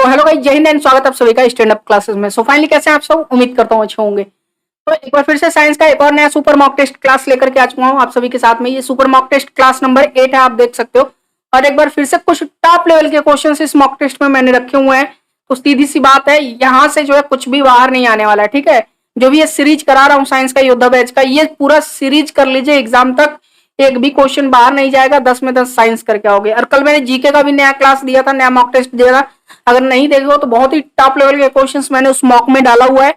तो hello guys, जय Hind and स्वागत आप सभी का स्टैंड अप क्लासेस में। सो फाइनली कैसे हैं आप सब? उम्मीद करता हूँ अच्छे होंगे। तो एक बार फिर से साइंस का एक और नया सुपर मॉक टेस्ट क्लास लेकर के आ चुका हूँ आप सभी के साथ में। ये super mock test class number 8 है, आप देख सकते हो। और एक बार फिर से कुछ टॉप लेवल के क्वेश्चन इस मॉक टेस्ट में मैंने रखे हुए हैं। तो सीधी सी बात है, यहाँ से जो है कुछ भी बाहर नहीं आने वाला है, ठीक है। जो भी ये सीरीज करा रहा हूँ साइंस का योद्धा बैच का, ये पूरा सीरीज कर लीजिए, एग्जाम तक एक भी क्वेश्चन बाहर नहीं जाएगा। 10 में 10 साइंस करके आओगे। और कल मैंने जीके का भी नया क्लास दिया था, नया मॉक टेस्ट दिया था। अगर नहीं देखे हो तो बहुत ही टॉप लेवल के क्वेश्चंस मैंने उस मॉक में डाला हुआ है,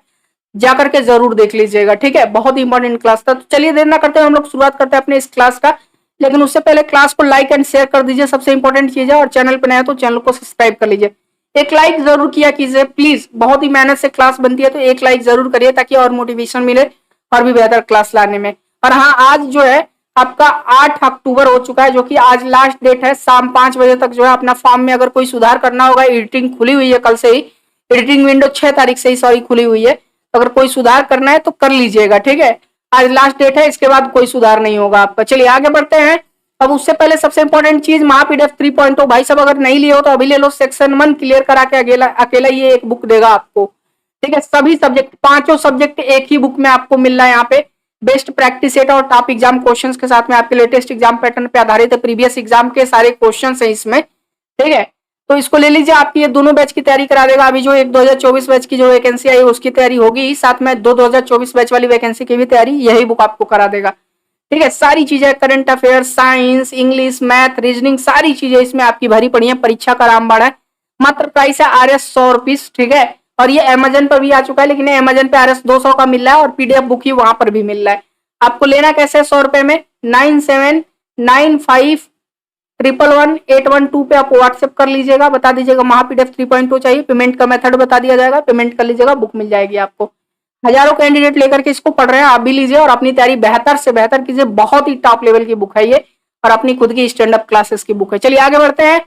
जाकर के जरूर देख लीजिएगा, ठीक है। बहुत ही इंपॉर्टेंट क्लास था। तो चलिए देर ना करते हैं, हम लोग शुरुआत करते हैं अपने इस क्लास का। लेकिन उससे पहले क्लास को लाइक एंड शेयर कर दीजिए, सबसे इंपॉर्टेंट चीज है। और चैनल पर नया है तो चैनल को सब्सक्राइब कर लीजिए। एक लाइक जरूर किया कीजिए प्लीज, बहुत ही मेहनत से क्लास बनती है, तो एक लाइक जरूर करिए ताकि और मोटिवेशन मिले और भी बेहतर क्लास लाने में। और हाँ, आज जो है आपका 8 अक्टूबर हो चुका है, जो कि आज लास्ट डेट है। शाम 5 बजे तक जो है अपना फॉर्म में अगर कोई सुधार करना होगा, एडिटिंग खुली हुई है कल से ही, एडिटिंग विंडो 6 तारीख से ही सॉरी खुली हुई है। अगर कोई सुधार करना है तो कर लीजिएगा, ठीक है। आज लास्ट डेट है, इसके बाद कोई सुधार नहीं होगा आपका। चलिए आगे बढ़ते हैं। अब उससे पहले सबसे इंपॉर्टेंट चीज, महापीडीएफ 3.0 भाई साहब अगर नहीं लिए हो तो अभी ले लो। सेक्शन 1 क्लियर करा के अकेला ये एक बुक देगा आपको, ठीक है। सभी सब्जेक्ट, पांचों सब्जेक्ट एक ही बुक में आपको मिल रहा है यहाँ पे। बेस्ट प्रैक्टिस सेट और टॉप एग्जाम क्वेश्चंस के साथ में आपके लेटेस्ट एग्जाम पैटर्न पे आधारित है। प्रीवियस एग्जाम के सारे क्वेश्चंस हैं इसमें, ठीक है। तो इसको ले लीजिए, आपकी ये दोनों बैच की तैयारी करा देगा। अभी जो एक 2024 बैच की जो वैकेंसी आई है उसकी तैयारी होगी, साथ में 2024 बैच वाली वैकेंसी की भी तैयारी यही बुक आपको करा देगा, ठीक है। सारी चीजें, current affair, science, English, math, reasoning, सारी चीजें इसमें आपकी भरी पड़ी है। परीक्षा का रामबाण है। मात्र प्राइस है RS 100 रुपीज, ठीक है। और ये अमेजन पर भी आ चुका है, लेकिन अमेजन पे RS 200 का मिल रहा है और पीडीएफ बुक ही वहां पर भी मिल रहा है। आपको लेना कैसे है 100 रुपए में? 9795111812 पे आप व्हाट्सएप कर लीजिएगा, बता दीजिएगा महापीडीएफ 3.2 चाहिए। पेमेंट का मेथड बता दिया जाएगा, पेमेंट कर लीजिएगा, बुक मिल जाएगी आपको। हजारों कैंडिडेट लेकर के इसको पढ़ रहे हैं, आप भी लीजिए और अपनी तैयारी बेहतर से बेहतर कीजिए। बहुत ही टॉप लेवल की बुक है ये, और अपनी खुद की स्टैंड अप क्लासेस की बुक है। चलिए आगे बढ़ते हैं,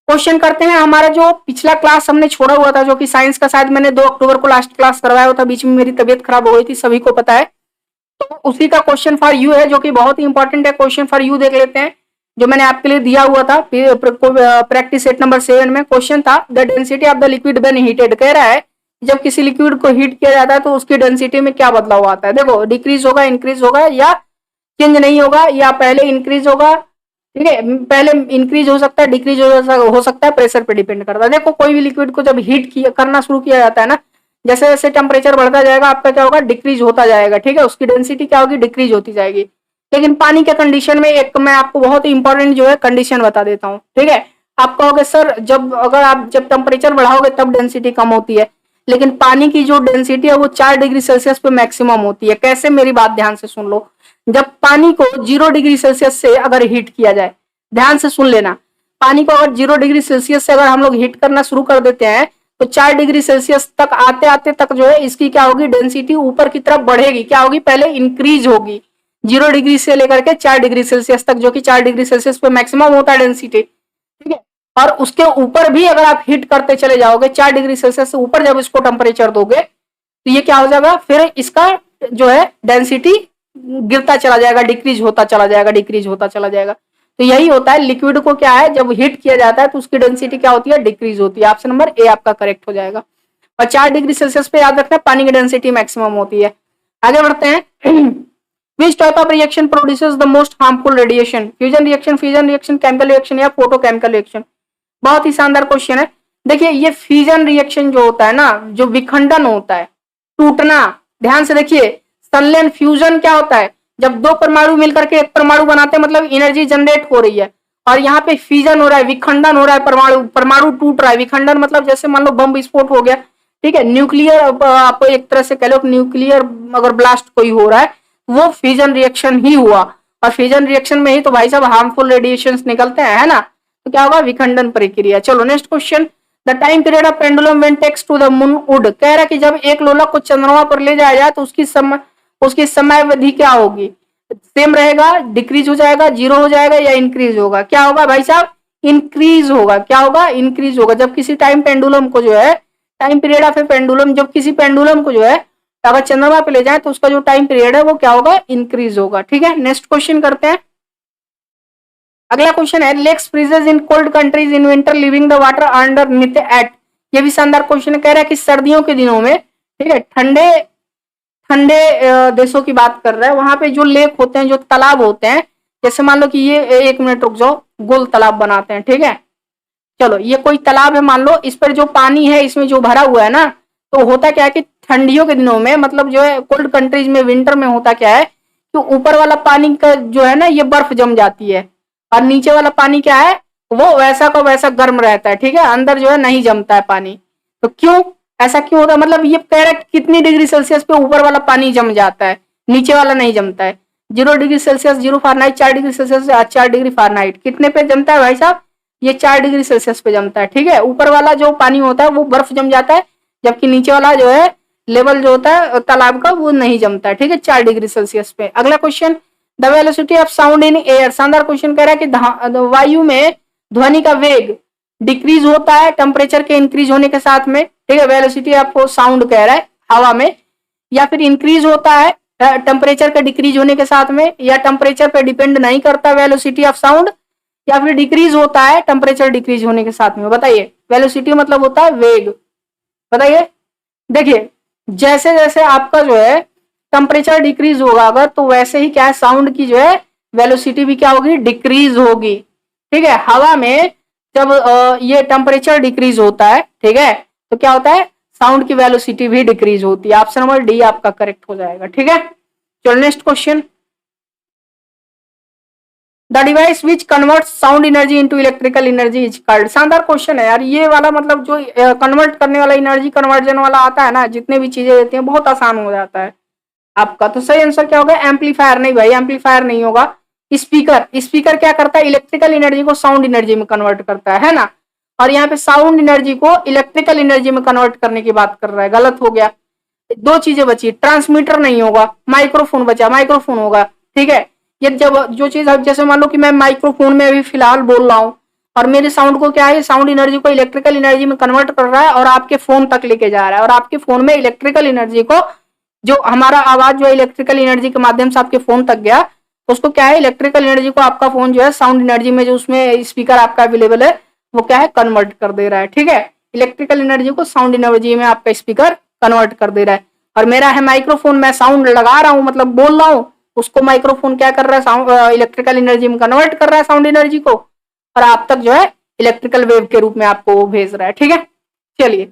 क्वेश्चन करते हैं। हमारा जो पिछला क्लास हमने छोड़ा हुआ था, जो कि साइंस का, शायद मैंने 2 अक्टूबर को लास्ट क्लास करवाया हुआ था, बीच में मेरी तबीयत खराब हो गई थी, सभी को पता है। तो उसी का क्वेश्चन फॉर यू है, जो कि बहुत ही इंपॉर्टेंट है। क्वेश्चन फॉर यू देख लेते हैं, जो मैंने आपके लिए दिया हुआ था प्रैक्टिस सेट नंबर 7 में। क्वेश्चन था the density of the liquid when heated. कह रहा है जब किसी लिक्विड को हीट किया जाता है तो उसकी डेंसिटी में क्या बदलाव आता है। देखो, डिक्रीज होगा, इंक्रीज होगा, या चेंज नहीं होगा, या पहले इंक्रीज होगा, ठीक है। पहले इंक्रीज हो सकता है, डिक्रीज हो सकता है, प्रेशर पे डिपेंड करता है। देखो, कोई भी लिक्विड को जब हीट करना शुरू किया जाता है ना, जैसे जैसे टेम्परेचर बढ़ता जाएगा आपका क्या होगा, डिक्रीज होता जाएगा, ठीक है। उसकी डेंसिटी क्या होगी, डिक्रीज होती जाएगी। लेकिन पानी के कंडीशन में एक मैं आपको बहुत ही इंपॉर्टेंट जो है कंडीशन बता देता हूँ, ठीक है। आप कहोगे सर, जब टेम्परेचर बढ़ाओगे तब डेंसिटी कम होती है, लेकिन पानी की जो डेंसिटी है वो 4 डिग्री सेल्सियस पे मैक्सिमम होती है। कैसे, मेरी बात ध्यान से सुन लो। जब पानी को 0 डिग्री सेल्सियस से अगर हीट किया जाए, ध्यान से सुन लेना, पानी को अगर 0 डिग्री सेल्सियस से अगर हम लोग हीट करना शुरू कर देते हैं तो 4 डिग्री सेल्सियस तक आते आते तक जो है इसकी क्या होगी, डेंसिटी ऊपर की तरफ बढ़ेगी। क्या होगी, पहले इंक्रीज होगी 0 डिग्री से लेकर के 4 डिग्री सेल्सियस तक, जो कि 4 डिग्री सेल्सियस पे मैक्सिमम होता है डेंसिटी, ठीक है। और उसके ऊपर भी अगर आप हीट करते चले जाओगे, 4 डिग्री सेल्सियस से ऊपर जब इसको टेम्परेचर दोगे तो ये क्या हो जाएगा, फिर इसका जो है डेंसिटी गिरता चला जाएगा, डिक्रीज होता चला जाएगा, डिक्रीज होता चला जाएगा। तो यही होता है, लिक्विड को क्या है, जब हीट किया जाता है तो उसकी डेंसिटी क्या होती है, डिक्रीज होती है। ऑप्शन नंबर ए आपका करेक्ट हो जाएगा। और 4 डिग्री सेल्सियस पे याद रखना पानी की डेंसिटी मैक्सिमम होती है। आगे बढ़ते हैं। Which type of reaction produces the most harmful radiation? Fusion reaction, fission reaction, chemical reaction, या फोटोकेमिकल रिएक्शन? बहुत ही शानदार क्वेश्चन है। देखिए, ये फिजन रिएक्शन जो होता है ना, जो विखंडन होता है, टूटना, ध्यान से देखिए। संलयन, फ्यूजन क्या होता है, जब 2 परमाणु मिलकर के एक परमाणु बनाते हैं, मतलब एनर्जी जनरेट हो रही है। और यहाँ पे फिजन हो रहा है, विखंडन हो रहा है, परमाणु टूट रहा है। विखंडन मतलब जैसे मान लो बम विस्फोट हो गया, ठीक है। न्यूक्लियर, आप एक तरह से कह लो न्यूक्लियर अगर ब्लास्ट कोई हो रहा है, वो फिजन रिएक्शन ही हुआ। और फिजन रिएक्शन में ही तो भाई साहब हार्मफुल रेडिएशंस निकलते हैं, है ना। तो क्या होगा, विखंडन प्रक्रिया। चलो next question, the time period of pendulum when takes to the moon would. कह रहा है कि जब एक लोलक को चंद्रमा पर ले जाया जाए तो उसकी समय अवधि क्या होगी, सेम रहेगा, डिक्रीज हो जाएगा, 0 हो जाएगा, या इंक्रीज होगा। क्या होगा भाई साहब, इंक्रीज होगा। क्या होगा, इंक्रीज होगा। जब किसी टाइम पेंडुलम को जो है, time period of A pendulum, जब किसी पेंडुलम को जो है अगर चंद्रमा पे ले जाए तो उसका जो टाइम पीरियड है वो क्या होगा, इंक्रीज होगा, ठीक है। नेक्स्ट क्वेश्चन करते हैं। अगला क्वेश्चन है, lakes freezes in cold countries in winter, living the water underneath at. ये भी शानदार क्वेश्चन कह रहा है कि सर्दियों के दिनों में, ठीक है, ठंडे ठंडे देशों की बात कर रहा है, वहां पे जो लेक होते हैं, जो तालाब होते हैं, जैसे मान लो कि ये 1 मिनट रुक जाओ, गोल तालाब बनाते हैं, ठीक है, चलो ये कोई तालाब है, मान लो इस पर जो पानी है इसमें जो भरा हुआ है ना, तो होता क्या है कि ठंडियों के दिनों में, मतलब जो है कोल्ड कंट्रीज में विंटर में होता क्या है कि ऊपर वाला पानी का जो है ना ये बर्फ जम जाती है, और नीचे वाला पानी क्या है वो वैसा का वैसा गर्म रहता है, ठीक है, अंदर जो है नहीं जमता है पानी। तो क्यों ऐसा क्यों होता है, मतलब ये कह रहा है कितनी डिग्री सेल्सियस पे ऊपर वाला पानी जम जाता है, नीचे वाला नहीं जमता है। 0 degree Celsius, 0 Fahrenheit, 4 degree Celsius, 4 degree Fahrenheit, कितने पे जमता है भाई साहब, ये 4 डिग्री सेल्सियस पे जमता है, ठीक है, ऊपर वाला जो पानी होता है वो बर्फ जम जाता है, जबकि नीचे वाला जो है लेवल जो होता है तालाब का वो नहीं जमता है, ठीक है, 4 डिग्री सेल्सियस पे। अगला question, the velocity of sound in air, शानदार क्वेश्चन कह रहा है कि वायु में ध्वनि का वेग डिक्रीज होता है टेम्परेचर के इंक्रीज होने के साथ में, ठीक है, वेलोसिटी आपको साउंड कह रहा है हवा में, या फिर इंक्रीज होता है टेम्परेचर के डिक्रीज होने के साथ में, या टेम्परेचर पे डिपेंड नहीं करता वेलोसिटी ऑफ साउंड, या फिर डिक्रीज होता है टेम्परेचर डिक्रीज होने के साथ में, बताइए। वेलोसिटी मतलब होता है वेग, बताइए। देखिए जैसे जैसे आपका जो है टेम्परेचर डिक्रीज होगा अगर, तो वैसे ही क्या है साउंड की जो है वेलोसिटी भी क्या होगी, डिक्रीज होगी, ठीक है। हवा में जब ये टेम्परेचर डिक्रीज होता है, ठीक है, तो क्या होता है साउंड की वेलोसिटी भी डिक्रीज होती है। ऑप्शन नंबर डी आपका करेक्ट हो जाएगा, ठीक है। चलो next question, the device which convert sound energy into electrical energy is called, शानदार क्वेश्चन है यार ये वाला, मतलब जो कन्वर्ट करने वाला एनर्जी कन्वर्जन वाला आता है ना, जितने भी चीजें रहती हैं बहुत आसान हो जाता है आपका। तो सही आंसर क्या होगा, एम्पलीफायर। नहीं भाई एम्पलीफायर नहीं होगा, स्पीकर। स्पीकर क्या करता है, इलेक्ट्रिकल एनर्जी को साउंड एनर्जी में कन्वर्ट करता है ना, और यहाँ पे साउंड एनर्जी को इलेक्ट्रिकल एनर्जी में कन्वर्ट करने की बात कर रहा है, गलत हो गया। दो चीजें बची, ट्रांसमीटर नहीं होगा, माइक्रोफोन बचा, माइक्रोफोन होगा, ठीक है। ये जब जो चीज जैसे मान लो कि मैं माइक्रोफोन में अभी फिलहाल बोल रहा हूँ, और मेरे साउंड को क्या है, साउंड एनर्जी को इलेक्ट्रिकल एनर्जी में कन्वर्ट कर रहा है और आपके फोन तक लेके जा रहा है, और आपके फोन में इलेक्ट्रिकल एनर्जी को, जो हमारा आवाज जो है इलेक्ट्रिकल एनर्जी के माध्यम से आपके फोन तक गया, तो उसको क्या है इलेक्ट्रिकल एनर्जी को आपका फोन जो है साउंड एनर्जी में, जो उसमें स्पीकर आपका अवेलेबल है वो क्या है कन्वर्ट कर दे रहा है, ठीक है। इलेक्ट्रिकल एनर्जी को साउंड एनर्जी में आपका स्पीकर कन्वर्ट कर दे रहा है। और मेरा है माइक्रोफोन, मैं साउंड लगा रहा हूँ मतलब बोल रहा हूँ, उसको माइक्रोफोन क्या कर रहा है, साउंड इलेक्ट्रिकल एनर्जी में कन्वर्ट कर रहा है साउंड एनर्जी को, और आप तक जो है इलेक्ट्रिकल वेव के रूप में आपको वो भेज रहा है, ठीक है। चलिए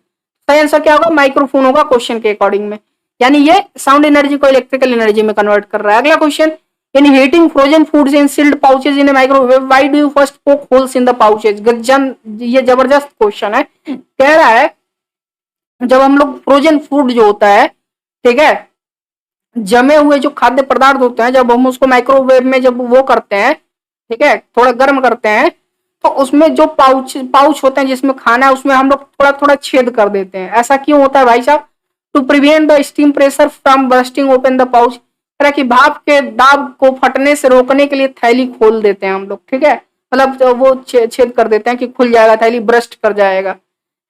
सही आंसर क्या होगा, माइक्रोफोन होगा क्वेश्चन के अकॉर्डिंग में, यानी ये साउंड एनर्जी को इलेक्ट्रिकल एनर्जी में कन्वर्ट कर रहा है। अगला question, in heating frozen foods in sealed pouches in microwave why do you first poke holes in the pouches, गजन, ये जबरदस्त क्वेश्चन है। कह रहा है जब हम लोग फ्रोजन फूड जो होता है, ठीक है, जमे हुए जो खाद्य पदार्थ होते हैं, जब हम उसको माइक्रोवेव में जब वो करते हैं, ठीक है, थोड़ा गर्म करते हैं, तो उसमें जो पाउच पाउच होते हैं जिसमें खाना है, उसमें हम लोग थोड़ा थोड़ा छेद कर देते हैं। ऐसा क्यों होता है भाई साहब, to prevent the steam pressure from bursting open the pouch, तरह की भाप के दाब को फटने से रोकने के लिए थैली खोल देते हैं हम लोग, ठीक है, मतलब वो छेद कर देते हैं कि खुल जाएगा, थैली ब्रस्ट कर जाएगा,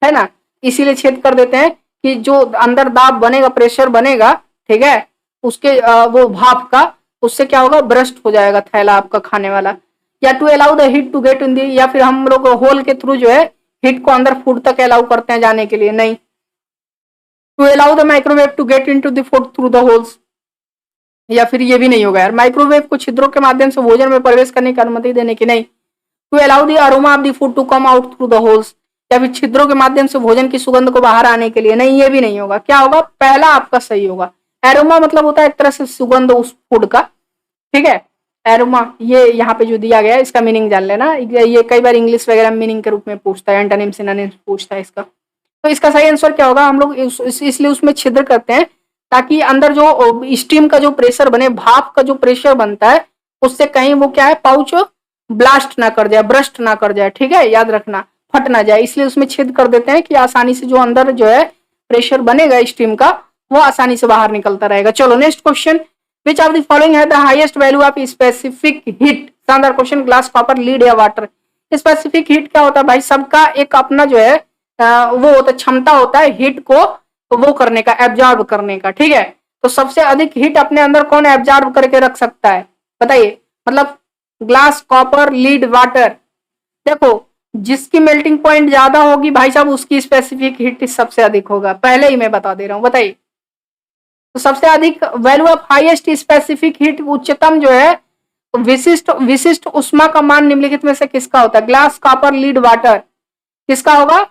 है ना, इसीलिए छेद कर देते हैं कि जो अंदर दाब बनेगा, प्रेशर बनेगा, ठीक है, उसके वो भाप का, उससे क्या होगा ब्रस्ट हो जाएगा थैला आपका खाने वाला। या to allow the heat to get in the, या फिर हम लोग होल के थ्रू जो है हीट को अंदर फूड तक अलाउ करते हैं जाने के लिए, नहीं। To allow the microwave to get into the food through the holes, या फिर ये भी नहीं होगा यार, माइक्रोवेव को छिद्रों के माध्यम से भोजन में प्रवेश करने की अनुमति देने की, नहीं। To allow the aroma of the food to come out through the holes, या फिर छिद्रों के माध्यम से भोजन की सुगंध को बाहर आने के लिए, नहीं ये भी नहीं होगा। क्या होगा, पहला आपका सही होगा। एरोमा मतलब होता है एक तरह से सुगंध उस फूड का, ठीक है। एरोमा ये यहाँ पे जो दिया गया है इसका मीनिंग जान लेना, ये कई बार इंग्लिश वगैरह मीनिंग के रूप में पूछता है, एंटोनिम सिनोनिम पूछता है इसका। तो इसका सही आंसर क्या होगा, हम लोग इसलिए उसमें छिद्र करते हैं ताकि अंदर जो स्टीम का जो प्रेशर बने, भाप का जो प्रेशर बनता है, उससे कहीं वो क्या है पाउच ब्लास्ट ना कर जाए, ब्रस्ट ना कर जाए, ठीक है, याद रखना, फट ना जाए, इसलिए उसमें छेद कर देते हैं कि आसानी से जो अंदर जो है प्रेशर बनेगा स्टीम का वो आसानी से बाहर निकलता रहेगा। चलो next question, which of the following है the highest value of specific heat, शानदार क्वेश्चन, ग्लास, कॉपर, लीड या वाटर। स्पेसिफिक हीट क्या होता है भाई, सबका एक अपना जो है वो होता है, क्षमता होता है हीट को वो करने का, एब्जॉर्ब करने का, ठीक है। तो सबसे अधिक हीट अपने अंदर कौन एब्जॉर्ब करके रख सकता है, बताइए। मतलब ग्लास, कॉपर, लीड, वाटर। देखो जिसकी मेल्टिंग पॉइंट ज्यादा होगी भाई साहब उसकी स्पेसिफिक हीट सबसे अधिक होगा, पहले ही मैं बता दे रहा हूं, बताइए। तो सबसे अधिक value of highest specific heat, उच्चतम जो है विशिष्ट विशिष्ट उष्मा का मान निम्नलिखित में से किसका होता है? Glass, copper, lead, water. किसका होगा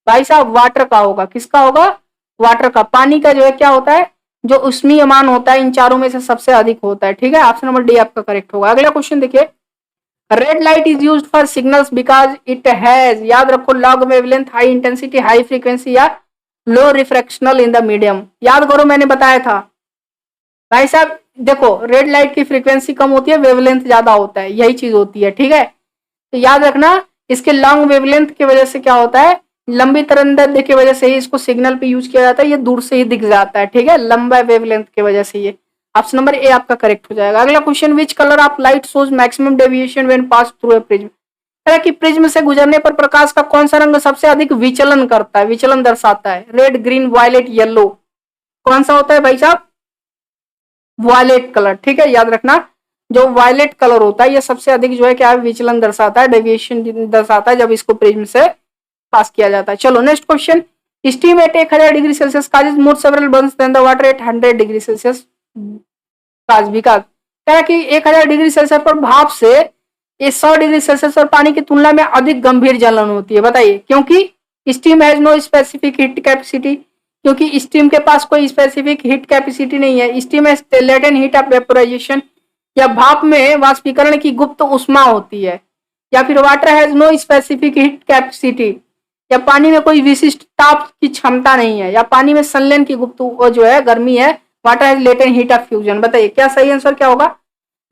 भाई साहब? वाटर का होगा। किसका होगा? वाटर का। पानी का जो है क्या होता है? जो उष्मीय मान होता है इन चारों में से सबसे अधिक होता है। ठीक है, ऑप्शन नंबर डी आपका करेक्ट होगा। अगला क्वेश्चन देखिए, red light is used for signals because it has, याद रखो, log wavelength, high intensity, high frequency या लो रिफ्रैक्शनल इन द मीडियम। याद करो मैंने बताया था भाई साहब, देखो रेड लाइट की फ्रीक्वेंसी कम होती है, वेवलेंथ ज्यादा होता है, यही चीज होती है। ठीक है, तो याद रखना इसके लॉन्ग वेवलेंथ की वजह से क्या होता है, लंबी तरंगदैर्ध्य की वजह से ही इसको सिग्नल पे यूज किया जाता है, ये दूर से ही दिख जाता है। ठीक है, लंबा वेवलेंथ की वजह से ये। ऑप्शन नंबर ए आपका करेक्ट हो जाएगा। अगला question, which colour of light shows maximum deviation when pass through a prism. कि प्रिज्म से गुजरने पर प्रकाश का कौन सा रंग सबसे अधिक विचलन करता है, विचलन दर्शाता है? Red, green, violet, yellow. कौन सा होता है भाई साहब? Violet colour. ठीक है, याद रखना जो वायलेट कलर होता है ये सबसे अधिक जो है क्या है, विचलन दर्शाता है, डेविएशन दर्शाता है जब इसको प्रिज्म से पास किया जाता है। चलो next question, steam at 1000 degree Celsius causes more several burns than the water at 100 degree Celsius causes विकास। कह कि 1000 डिग्री सेल्सियस पर भाप से ये 100 डिग्री सेल्सियस पर पानी की तुलना में अधिक गंभीर जलन होती है। बताइए क्योंकि steam has no specific heat capacity, क्योंकि स्टीम के पास कोई स्पेसिफिक हीट कैपेसिटी नहीं है। Steam has latent heat of vaporisation, या भाप में वाष्पीकरण की गुप्त उष्मा होती है। या फिर water has no specific heat capacity, या पानी में कोई विशिष्ट ताप की क्षमता नहीं है, या पानी में संलयन की गुप्त जो है गर्मी है। Water has latent heat of fusion. बताइए क्या सही आंसर क्या होगा?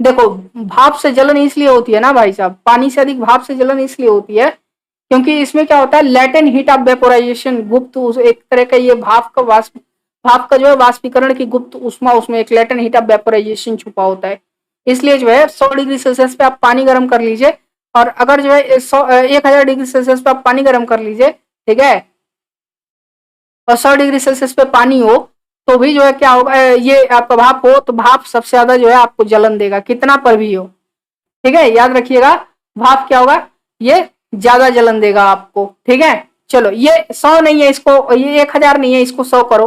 देखो भाप से जलन इसलिए होती है ना भाई साहब, पानी से अधिक भाप से जलन इसलिए होती है क्योंकि इसमें क्या होता है, लेटेंट हीट ऑफ वेपोराइजेशन, गुप्त एक तरह का ये भाप का जो है वाष्पीकरण की गुप्त उष्मा, उसमें एक लेटेंट हीट ऑफ वेपोराइजेशन छुपा होता है। इसलिए जो है 100 डिग्री सेल्सियस पे आप पानी गर्म कर लीजिए, और अगर जो है 1000 डिग्री सेल्सियस पे आप पानी गर्म कर लीजिए, ठीक है, और 100 डिग्री सेल्सियस पे पानी हो तो भी जो है क्या होगा, ये आपका भाप हो तो भाप सबसे ज्यादा जो है आपको जलन देगा, कितना पर भी हो। ठीक है, याद रखिएगा भाप क्या होगा, ये ज्यादा जलन देगा आपको। ठीक है, चलो ये 100 नहीं है, इसको ये 1000 नहीं है, इसको 100 करो।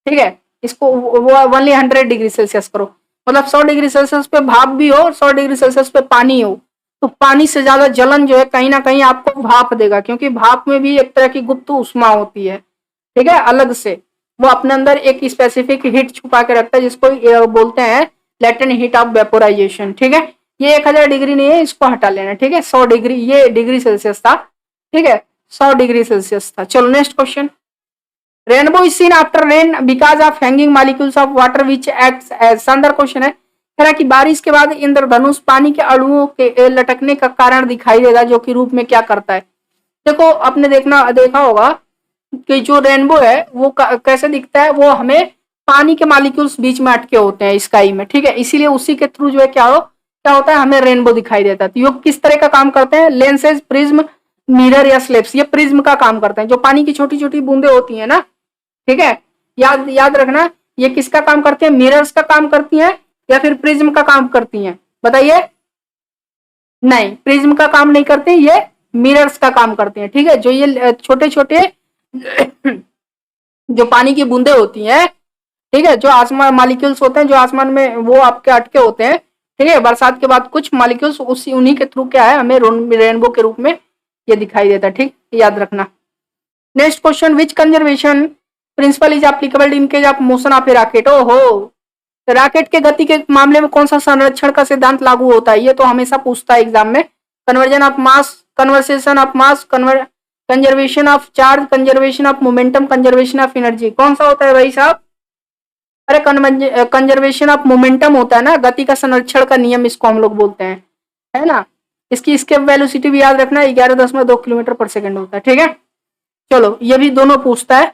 ठीक है, इसको ओनली 100 डिग्री सेल्सियस करो, मतलब 100 डिग्री सेल्सियस पे भाप भी हो, 100 डिग्री सेल्सियस पे पानी हो, तो पानी से ज्यादा जलन जो है कहीं ना कहीं आपको भाप देगा, क्योंकि भाप में भी एक तरह की गुप्त उष्मा होती है। ठीक है, अलग से वो अपने अंदर एक स्पेसिफिक हीट छुपा के रखता है, जिसको बोलते हैं लेटेंट हीट ऑफ वेपोराइजेशन। ठीक है, ये 1000 डिग्री नहीं है, इसको हटा लेना। ठीक है, 100 डिग्री, ये डिग्री सेल्सियस था। ठीक है, 100 डिग्री सेल्सियस था। चलो next question, rainbow is seen after rain because of hanging molecules of water which acts as, शानदार क्वेश्चन है। कह रहा कि बारिश के बाद इंद्रधनुष पानी के अणुओं के लटकने का कारण दिखाई देगा, जो कि रूप में क्या करता है? देखो आपने देखा होगा कि जो रेनबो है वो कैसे दिखता है, वो हमें पानी के मॉलिक्यूल्स बीच में अटके होते हैं स्काई में। ठीक है, इसीलिए उसी के थ्रू जो है क्या होता है, हमें रेनबो दिखाई देता है। तो ये किस तरह का काम करते हैं? लेंसेज, प्रिज्म, मिरर या स्लेब्स, ये प्रिज्म का काम करते हैं। जो पानी की छोटी छोटी बूंदे होती है ना, ठीक है, याद रखना ये किसका काम करती है? मिरर्स का काम करती हैं या फिर प्रिज्म का काम करती हैं? बताइए। नहीं, प्रिज्म का काम नहीं करते, ये मिरर्स का काम करते हैं। ठीक है, जो ये छोटे छोटे जो पानी की बूंदे होती हैं, ठीक है, जो आसमान मॉलिक्यूल्स होते हैं जो आसमान में वो आपके अटके होते हैं। ठीक है, बरसात के बाद कुछ मॉलिक्यूल्स उन्हीं के थ्रू क्या है, हमें रेनबो के रूप में ये दिखाई देता है। ठीक, याद रखना। Next question, which conservation principle is applicable in case of motion of a rocket. ओहो, रॉकेट के गति के मामले में कौन सा संरक्षण का सिद्धांत लागू होता है? ये तो हमेशा पूछता है एग्जाम में। Conversion of mass, conservation of mass, conservation of charge, conservation of momentum, conservation of energy. कौन सा होता है भाई साहब? अरे कंजर्वेशन ऑफ मोमेंटम होता है ना, गति का संरक्षण का नियम इसको हम लोग बोलते हैं, है ना। इसकी एस्केप वेलोसिटी भी याद रखना, 11.2 किलोमीटर पर सेकंड होता है। ठीक है, चलो ये भी दोनों पूछता है।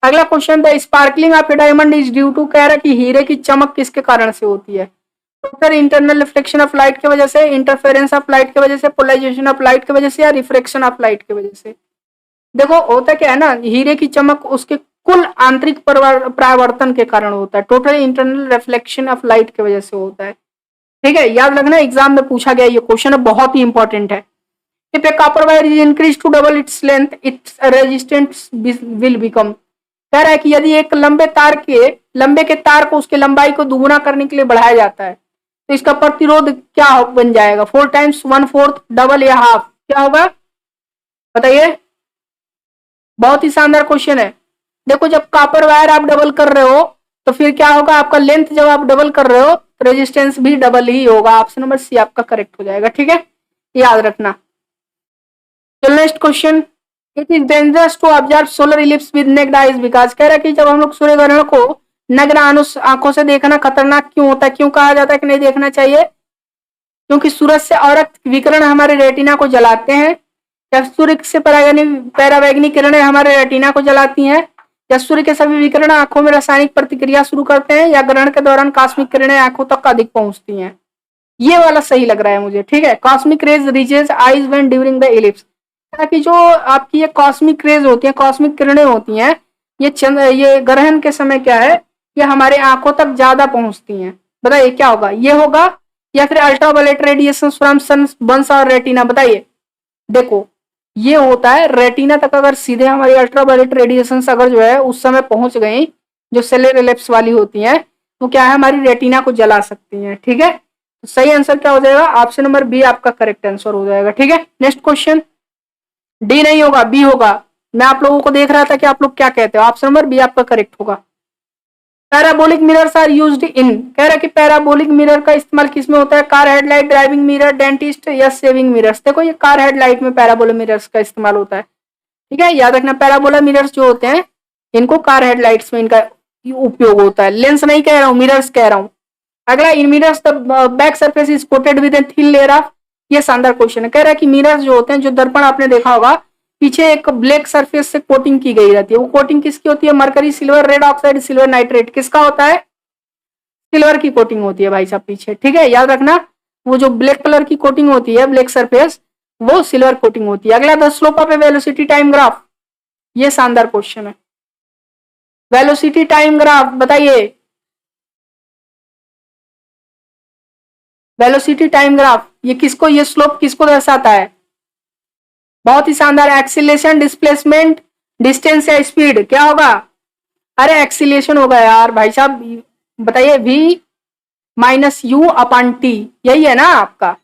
अगला question, the sparkling of a diamond is due to, कह रहा कि हीरे की चमक किसके कारण से होती है? तो इंटरनल रिफ्लेक्शन ऑफ लाइट की वजह से, इंटरफेरेंस ऑफ लाइट की वजह से, पोलराइजेशन ऑफ लाइट की वजह से, या रिफ्रैक्शन ऑफ लाइट की वजह से। देखो होता क्या है ना, हीरे की चमक उसके कुल आंतरिक परावर्तन के कारण होता है, total internal reflection of light की वजह से होता है। ठीक है, याद रखना एग्जाम में पूछा गया ये क्वेश्चन है, बहुत ही इंपॉर्टेंट है। If a copper wire is increased to double its length, its resistance will become। कह रहा है कि यदि एक लंबे के तार को उसके लंबाई को दुगुना करने के लिए बढ़ाया जाता है तो इसका प्रतिरोध क्या बन जाएगा? 4 टाइम्स, 1/4, डबल या हाफ, क्या होगा बताइए? बहुत ही शानदार क्वेश्चन है। देखो जब कॉपर वायर आप डबल कर रहे हो तो फिर क्या होगा, आपका लेंथ जब आप डबल कर रहे हो तो रेजिस्टेंस भी डबल ही होगा। ऑप्शन नंबर सी आपका करेक्ट हो जाएगा। ठीक है, याद रखना। चलो next question. It is dangerous to observe solar eclipse with naked eyes because. कह रहा है कि जब हम लोग सूर्य ग्रहण को नग्न आंखों से देखना खतरनाक क्यों होता है? क्यों कहा जाता है कि नहीं देखना चाहिए? क्योंकि सूरज से औरत विकिरण हमारे रेटिना को जलाते हैं, या सूर्य से परावैंगनी किरणें हमारे रेटिना को जलाती हैं, या सूर्य के सभी विकिरण आंखों में रासायनिक प्रतिक्रिया शुरू करते हैं, या ग्रहण के दौरान कॉस्मिक किरणें आंखों तक अधिक पहुंचती हैं। ये वाला सही लग रहा है मुझे। ठीक है, cosmic rays reaches eyes when during the ellipse. कि जो आपकी ये कॉस्मिक रेज होती है, कॉस्मिक किरणें होती हैं, ये ग्रहण के समय क्या है, ये हमारे आंखों तक ज्यादा पहुंचती हैं। बताइए क्या होगा? ये होगा या फिर ultraviolet radiation from sun burns और रेटिना? बताइए। देखो ये होता है रेटिना तक अगर सीधे हमारी अल्ट्रावायलेट रेडिएशन अगर जो है उस समय पहुंच गई, जो सेलर इलिप्स वाली होती हैं, तो क्या है, हमारी रेटिना को जला सकती हैं। ठीक है, तो सही आंसर क्या हो जाएगा? ऑप्शन नंबर बी आपका करेक्ट आंसर हो जाएगा। ठीक है, नेक्स्ट क्वेश्चन। डी नहीं होगा, बी होगा। मैं आप लोगों को देख रहा था कि आप लोग क्या कहते हो। ऑप्शन नंबर बी आपका करेक्ट होगा। Parabolic mirrors are used in. कह रहा है कि पैराबोलिक मिरर का इस्तेमाल किसमें होता है? Car headlight, driving mirror, dentist या सेविंग मिरर्स। देखो ये कार हेडलाइट में पैराबोलिक मिरर्स का इस्तेमाल होता है। ठीक है, याद रखना पैराबोला मिरर्स जो होते हैं इनको कार हेडलाइट्स में इनका उपयोग होता है। लेंस नहीं कह रहा हूं, मिरर्स कह रहा हूं। अगला, in mirrors the back surface is coated with a thin layer of. ये शानदार क्वेश्चन है। कह रहा है कि मिरर्स जो होते हैं, जो दर्पण आपने देखा होगा, पीछे एक ब्लैक सरफेस से कोटिंग की गई रहती है। वो कोटिंग किसकी होती है? Mercury, silver, red oxide, silver nitrate. किसका होता है? सिल्वर की कोटिंग होती है भाई साहब पीछे। ठीक है, याद रखना वो जो ब्लैक कलर की कोटिंग होती है, ब्लैक सरफेस, वो सिल्वर कोटिंग होती है। अगला, the slope of A velocity time graph. ये शानदार क्वेश्चन है। वेलोसिटी टाइम ग्राफ बताइए। वेलोसिटी टाइम ग्राफ ये किसको, ये स्लोप किसको दर्शाता है? बहुत ही शानदार। एक्सीलरेशन, डिस्प्लेसमेंट, डिस्टेंस या स्पीड, क्या होगा? अरे एक्सीलरेशन होगा यार भाई साहब। बताइए, v minus you upon T, यही है ना आपका,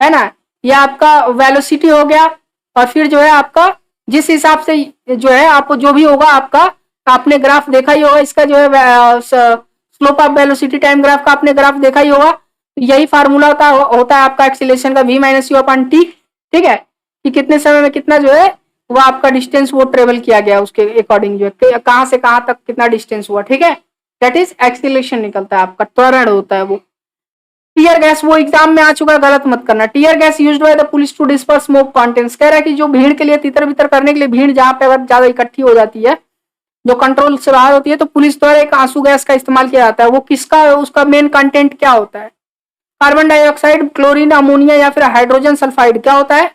है ना? ये आपका वेलोसिटी हो गया। और फिर जो है आपका जिस हिसाब से जो है आप जो भी होगा आपका, आपने ग्राफ देखा ही होगा इसका, जो है slope of velocity time graph का आपने ग्राफ देखा ही होगा। यही फार्मूला होता है आपका एक्सीलरेशन का, v minus you upon T. ठीक है, कि कितने समय में कितना जो है वो आपका डिस्टेंस वो ट्रेवल किया गया, उसके अकॉर्डिंग जो है कहां से कहां तक कितना डिस्टेंस हुआ। ठीक है, दैट इज एक्सीलरेशन निकलता है आपका, त्वरण होता है वो। टीयर गैस, वो एग्जाम में आ चुका है, गलत मत करना। Tear gas used by the police to disperse smoke contents. कह रहा है कि जो भीड़ के लिए तितर बितर करने के लिए, भीड़ जहां पे अगर ज्यादा इकट्ठी हो जाती है, जो कंट्रोल से बाहर होती है, तो पुलिस द्वारा एक आंसू गैस का इस्तेमाल किया जाता है। वो किसका, उसका मेन कंटेंट क्या होता है? कार्बन डाइऑक्साइड, क्लोरीन, अमोनिया या फिर हाइड्रोजन सल्फाइड, क्या होता है?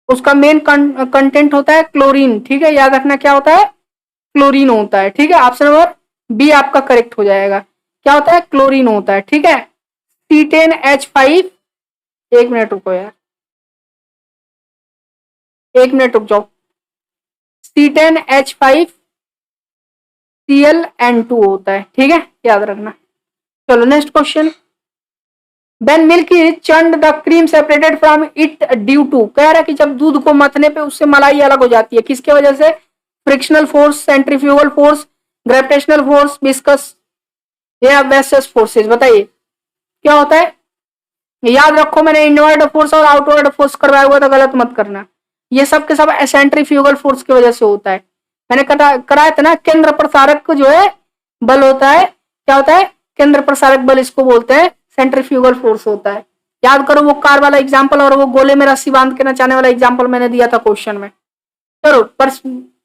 उसका मेन कंटेंट होता है क्लोरीन। ठीक है, याद रखना क्या होता है? क्लोरीन होता है। ठीक है, ऑप्शन नंबर बी आपका करेक्ट हो जाएगा। क्या होता है? क्लोरीन होता है। ठीक है, C10H5। एक मिनट रुको यार, एक मिनट रुक जाओ। C10H5 ClN2 होता है। ठीक है, याद रखना। चलो next question. When milk is churned, the cream separated from it due to। कह रहा है कि जब दूध को मथने पे उससे मलाई अलग हो जाती है, किसके वजह से? Frictional force, centrifugal force, gravitational force, viscous या वेसस फोर्सेस। बताइए क्या होता है? याद रखो, मैंने इनवर्ड फोर्स और आउटवर्ड फोर्स करवाया हुआ था, गलत मत करना। ये सब के सब सेंट्रीफ्यूगल फोर्स की वजह से होता है। मैंने कराया था ना, केंद्र प्रसारक जो है बल होता है, क्या होता है? केंद्र प्रसारक बल इसको बोलते हैं, सेंट्रीफ्यूगल फोर्स होता है। याद करो वो कार वाला एग्जांपल और वो गोले में रस्सी बांध के नचाने वाला एग्जांपल मैंने दिया था क्वेश्चन में। चलो,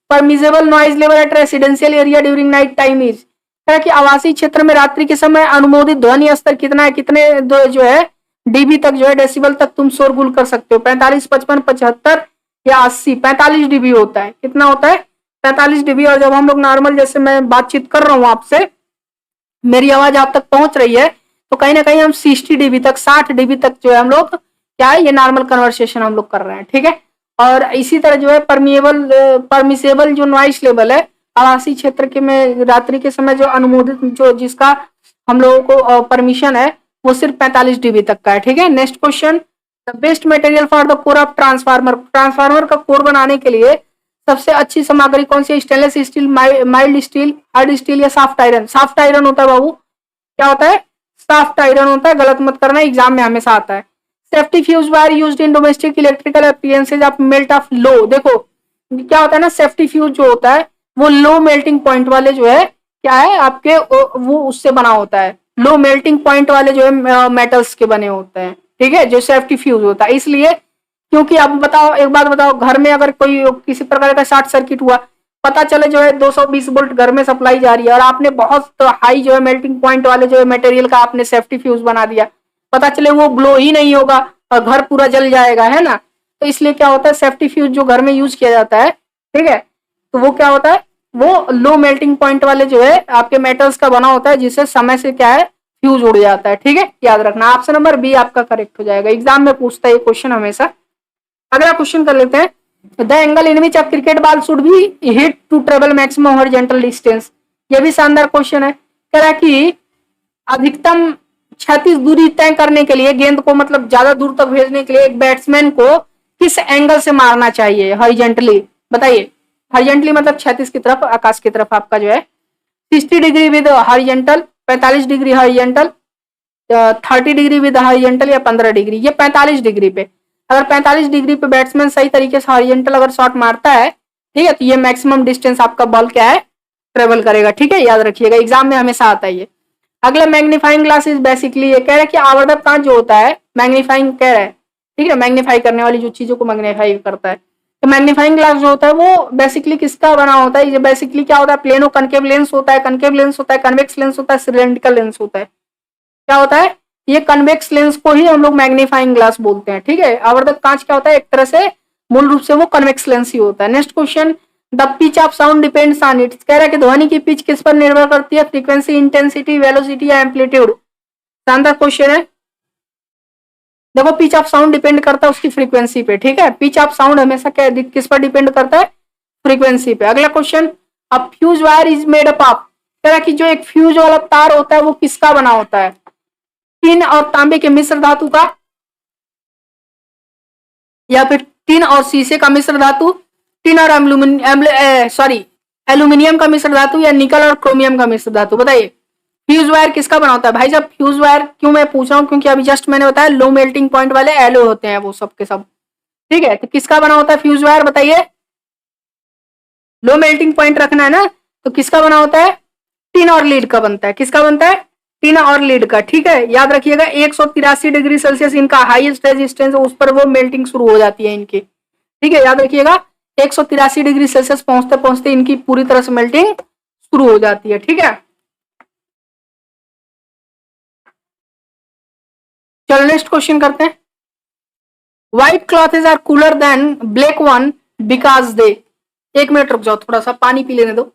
permissible noise level at residential area during night time is. कि आवासीय क्षेत्र में रात्रि के समय अनुमोदित ध्वनि स्तर कितना है? कितने जो है डीबी तक, जो है डेसिबल तक तुम शोरगुल कर सकते हो? 45, 55, 75 या 80? 45 डीबी होता है। कितना होता है? 45 डीबी। और जब हम लोग नॉर्मल, जैसे मैं बातचीत कर रहा हूँ आपसे, मेरी आवाज आप तक पहुंच रही है, तो कहीं ना कहीं हम 60 डीबी तक, 60 डीबी तक जो है हम लोग क्या है, ये नॉर्मल कन्वर्सेशन हम लोग कर रहे हैं, ठीक है। और इसी तरह जो है परमिसेबल जो नॉइस लेवल है आवासीय क्षेत्र के में रात्रि के समय जो अनुमोदित जो जिसका हम लोगों को परमिशन है वो सिर्फ 45 डीबी तक का है, ठीक है। Next question, the best material for the core of transformer, transformer का कोर बनाने के लिए सबसे अच्छी सामग्री कौन सी है? Stainless steel, mild steel, hard steel या सॉफ्ट आयरन? सॉफ्ट आयरन होता है बाबू, क्या होता है? सॉफ्ट आयरन होता है, गलत मत करना, एग्जाम में हमेशा आता है। Safety fuse wire used in domestic electrical appliances of melt of low, देखो क्या होता है ना, सेफ्टी फ्यूज जो होता है वो लो मेल्टिंग पॉइंट वाले जो है क्या है आपके वो उससे बना होता है, लो मेल्टिंग पॉइंट वाले जो है मेटल्स के बने होते हैं, ठीक है, जो सेफ्टी फ्यूज होता है। इसलिए क्योंकि अब बताओ, एक बात बताओ, घर में अगर कोई किसी प्रकार का शॉर्ट सर्किट हुआ, पता चले जो है 220 वोल्ट घर में सप्लाई जा रही है और आपने बहुत हाई जो है मेल्टिंग पॉइंट वाले जो है मटेरियल का आपने सेफ्टी फ्यूज बना दिया, पता चले वो ग्लो ही नहीं होगा और घर पूरा जल जाएगा, है ना। तो इसलिए क्या होता है, सेफ्टी फ्यूज जो घर में यूज किया जाता है, ठीक है, तो वो क्या होता है, वो लो मेल्टिंग पॉइंट वाले जो है आपके मेटल्स का बना होता है, जिससे समय से क्या है फ्यूज उड़ जाता है, ठीक है, याद रखना। ऑप्शन नंबर बी आपका करेक्ट हो जाएगा, एग्जाम में पूछता है ये क्वेश्चन हमेशा। अगला क्वेश्चन कर लेते हैं, the angle in which a cricket ball should be hit to travel maximum horizontal distance, ये भी शानदार क्वेश्चन है। कह रहा है कि अधिकतम क्षैतिज दूरी तय करने के लिए गेंद को मतलब ज्यादा दूर तक भेजने के लिए एक बैट्समैन को किस एंगल से मारना चाहिए हॉरिजॉन्टली, बताइए। हॉरिजॉन्टली मतलब क्षैतिज की तरफ, आकाश की तरफ आपका जो है 60 degree with horizontal, 45 degree horizontal, 30 degree with horizontal या 15 डिग्री। ये 45 डिग्री पे, अगर 45 डिग्री पे बैट्समैन सही तरीके से हॉरिजॉन्टल अगर शॉट मारता है, ठीक है, तो ये मैक्सिमम डिस्टेंस आपका बॉल क्या है ट्रेवल करेगा, ठीक है, याद रखिएगा, एग्जाम में हमेशा आता है ये। अगला मैग्नीफाइंग ग्लास इज बेसिकली, ये कह रहा है कि आवर्धक कांच जो होता है मैग्नीफाइंग कह रहा है, ठीक है, मैग्नीफाई करने वाली जो चीजों को मैग्नीफाई करता है, तो मैग्नीफाइंग ग्लास जो होता है वो बेसिकली किसका बना होता है? ये बेसिकली क्या होता है, प्लेनो कनकेव लेंस होता है, कनकेव लेंस होता है, कन्वेक्स लेंस होता है, सिलेंड्रिकल लेंस होता है। क्या होता है? ये कन्वेक्स लेंस को ही हम लोग मैग्नीफाइंग ग्लास बोलते हैं, ठीक है। आवर्धक कांच क्या होता है? एक तरह से मूल रूप से वो कन्वेक्स लेंस ही होता है। Next question, the pitch of sound depends on it, कह रहा है कि ध्वनि की पिच किस पर निर्भर करती है? फ्रीक्वेंसी, इंटेंसिटी, वेलोसिटी या एम्पलीट्यूड? शानदार क्वेश्चन है। देखो पिच ऑफ साउंड डिपेंड करता है उसकी फ्रीक्वेंसी पे, ठीक है, पिच ऑफ साउंड हमेशा क्या किस पर डिपेंड करता है? फ्रीक्वेंसी पे। अगला question, a fuse wire is made up of, कह रहा है कि जो एक फ्यूज वाला तार होता है वो किसका बना होता है? टिन और तांबे के मिश्र धातु का, या फिर टिन और शीशे का मिश्र धातु, टिन और एल्यूमिनियम का मिश्र धातु, या निकल और क्रोमियम का मिश्र धातु? बताइए फ्यूज वायर किसका बना होता है? भाई साहब फ्यूज वायर क्यों मैं पूछ रहा हूँ, क्योंकि अभी जस्ट मैंने बताया लो मेल्टिंग पॉइंट वाले एलो होते हैं वो सब के सब, ठीक है, तो किसका बना होता है फ्यूज वायर? बताइए, लो मेल्टिंग पॉइंट रखना है ना, तो किसका बना होता है? टिन और लीड का बनता है। किसका बनता है? टिन और लीड का, ठीक है, याद रखिएगा। 183 डिग्री सेल्सियस इनका हाईएस्ट रेजिस्टेंस, उस पर वो मेल्टिंग शुरू हो जाती है इनकी, ठीक है, याद रखिएगा। 183 डिग्री सेल्सियस पहुंचते पहुंचते इनकी पूरी तरह से मेल्टिंग शुरू हो जाती है, ठीक है। चलो नेक्स्ट क्वेश्चन करते हैं, white clothes are cooler than black one because they, एक मिनट रुक जाओ, थोड़ा सा पानी पी लेने दो।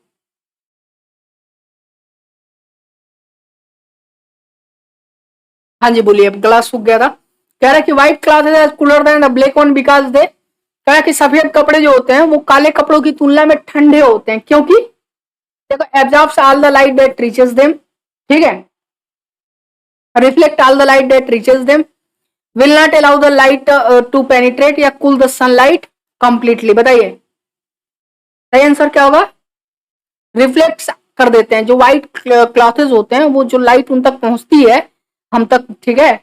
हाँ जी बोलिए, अब गला सूख गया था। कह रहा है कि white cloth is cooler than the black one because दे, कह रहा है कि सफेद कपड़े जो होते हैं वो काले कपड़ों की तुलना में ठंडे होते हैं, क्योंकि देखो absorbs all the light that reaches them, ठीक है, reflect all the light that reaches them, will not allow the light to penetrate, या कूल द सनलाइट कंप्लीटली? बताइए सही आंसर क्या होगा? रिफ्लेक्ट कर देते हैं, जो व्हाइट क्लॉथेज होते हैं वो जो लाइट उन तक पहुंचती है हम तक, ठीक है,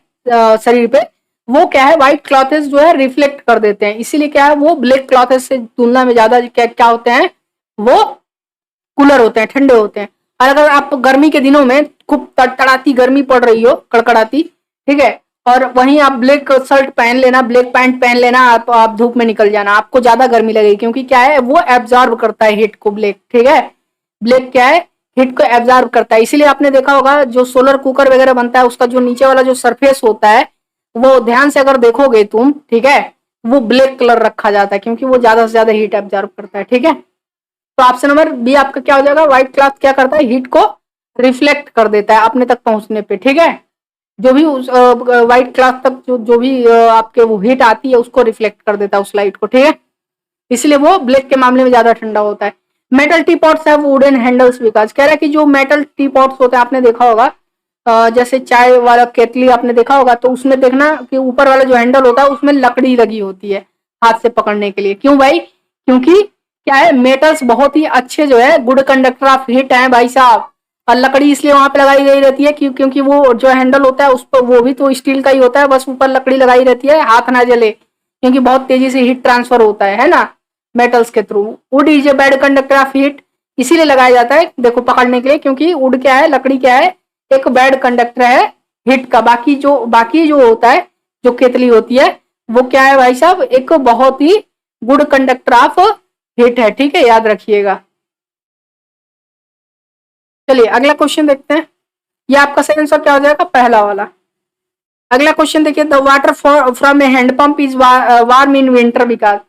शरीर पे, वो क्या है व्हाइट क्लॉथेज जो है रिफ्लेक्ट कर देते हैं, इसीलिए क्या है वो ब्लैक क्लॉथेज से तुलना में ज्यादा क्या होते हैं, वो कूलर होते हैं, ठंडे होते हैं। और अगर आप गर्मी के दिनों में खूब तड़तड़ाती गर्मी पड़ रही हो, कड़कड़ाती, ठीक है, और वहीं आप ब्लैक शर्ट पहन लेना, ब्लैक पैंट पहन लेना, आप धूप में निकल जाना, आपको ज्यादा गर्मी लगेगी, क्योंकि क्या है वो एब्जॉर्ब करता है हीट को ब्लैक, ठीक है, ब्लैक क्या है हीट को एब्जॉर्ब करता है। इसीलिए आपने देखा होगा जो सोलर कुकर वगैरह बनता है उसका जो नीचे वाला जो सरफेस होता है वो ध्यान से अगर देखोगे तुम, ठीक है, वो ब्लैक कलर रखा जाता है, क्योंकि वो ज्यादा से ज्यादा हीट एब्जॉर्ब करता है, ठीक है। तो ऑप्शन नंबर बी आपका क्या हो जाएगा? व्हाइट क्लॉथ क्या करता है? हीट को रिफ्लेक्ट कर देता है अपने तक पहुंचने पे, ठीक है। जो भी उस व्हाइट क्लास तक जो भी आपके वो हीट आती है उसको रिफ्लेक्ट कर देता है उस लाइट को, ठीक है। इसलिए वो ब्लैक के मामले में ज्यादा ठंडा होता है। Metal T pots have wooden handles because, कह रहा है कि जो मेटल टी पॉट्स होते हैं आपने देखा होगा, जैसे चाय वाला केतली आपने देखा होगा, तो उसमें देखना कि ऊपर वाला जो हैंडल होता है उसमें लकड़ी लगी होती है हाथ से पकड़ने के लिए। क्यों भाई? क्योंकि क्या है, मेटल्स बहुत ही अच्छे जो है गुड कंडक्टर ऑफ हीट है भाई साहब। और लकड़ी इसलिए वहां पे लगाई गई रहती है क्योंकि वो जो हैंडल होता है उस पर वो भी तो स्टील का ही होता है, बस ऊपर लकड़ी लगाई रहती है, हाथ ना जले, क्योंकि बहुत तेजी से हीट ट्रांसफर होता है ना मेटल्स के through. Would is a bad conductor of heat, इसीलिए लगाया जाता है देखो पकड़ने के लिए, क्योंकि वुड क्या है, लकड़ी क्या है, एक बैड कंडक्टर है हीट का। बाकी जो होता है, जो केतली होती है, वो क्या है भाई साहब, एक बहुत ही गुड कंडक्टर ऑफ हीट है, ठीक है, याद रखिएगा। चलिए अगला क्वेश्चन देखते हैं। ये आपका सही आंसर क्या हो जाएगा, पहला वाला। अगला क्वेश्चन देखिए, the water from a handpump is warm in winter because,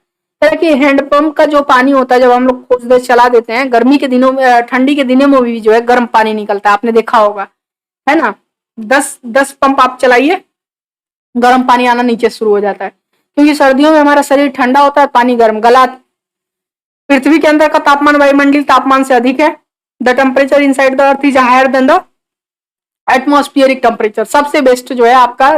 कि हैंडपंप का जो पानी होता है जब हम लोग कुछ देर चला देते हैं गर्मी के दिनों में, ठंडी के दिनों में भी जो है गर्म पानी निकलता है, आपने देखा होगा, है ना। 10 पंप आप चलाइए, गर्म पानी आना नीचे शुरू हो जाता है, क्योंकि सर्दियों में हमारा शरीर ठंडा होता है, पानी गर्म। गलत। पृथ्वी के अंदर का तापमान वायुमंडलीय तापमान से अधिक है। The temperature inside the earth is higher than the atmospheric temperature. सबसे बेस्ट जो है आपका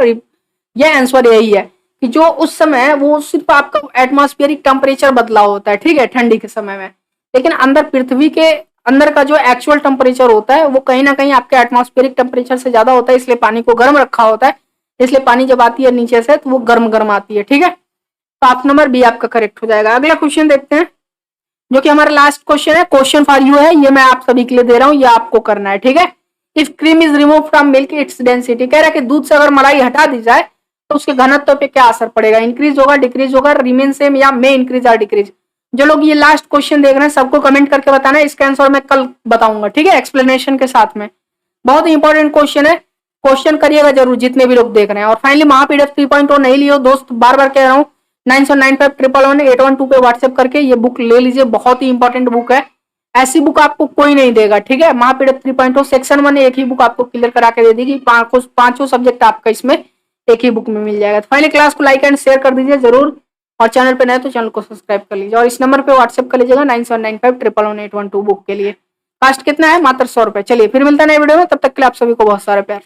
ये आंसर यही है कि जो उस समय वो सिर्फ आपका एटमॉस्फेरिक टेम्परेचर बदला होता है, ठीक है, ठंडी के समय में, लेकिन अंदर पृथ्वी के अंदर का जो एक्चुअल टेम्परेचर होता है वो कहीं ना कहीं आपके एटमॉस्फेरिक टेम्परेचर से ज्यादा होता है, इसलिए पानी को गर्म रखा होता है, इसलिए पानी जब आती है नीचे से तो वो गर्म गर्म आती है, ठीक है। तो आप नंबर बी आपका करेक्ट हो जाएगा। अगला क्वेश्चन देखते हैं, जो कि हमारा लास्ट क्वेश्चन है, क्वेश्चन फॉर यू है, ये मैं आप सभी के लिए दे रहा हूं, ये आपको करना है, ठीक है। If cream is remove from milk its density, कह रहा है कि दूध से अगर मलाई हटा दी जाए तो उसके घनत्व पे क्या असर पड़ेगा, इंक्रीज होगा, डिक्रीज होगा, रिमेन सेम, या मे इंक्रीज और डिक्रीज। जो लोग ये लास्ट क्वेश्चन देख रहे हैं सबको कमेंट करके बताना है, इसका आंसर मैं कल बताऊंगा, ठीक है, एक्सप्लेनेशन के साथ में। बहुत ही इंपॉर्टेंट क्वेश्चन है, क्वेश्चन करिएगा जरूर जितने भी लोग देख रहे हैं। और फाइनली महापीडीएफ 3.0 नहीं लियो दोस्त, बार बार कह रहा हूँ, 9795111812 पे व्हाट्सएप करके ये बुक ले लीजिए, बहुत ही इंपॉर्टेंट बुक है, ऐसी बुक आपको कोई नहीं देगा, ठीक है। महापीडीएफ 3.0 सेक्शन 1 एक ही बुक आपको क्लियर करा के दे देगी, पांचों सब्जेक्ट आपका इसमें एक ही बुक में मिल जाएगा। तो फाइनली क्लास को लाइक एंड शेयर कर दीजिए जरूर, और चैनल पे नए तो चैनल को सब्सक्राइब कर लीजिए, और इस नंबर पे व्हाट्सएप कर लीजिएगा 9795111812 बुक के लिए। कास्ट कितना है, मात्र 100 रुपए। चलिए फिर मिलता है नए वीडियो में, तब तक के लिए आप सभी को बहुत सारे प्यार।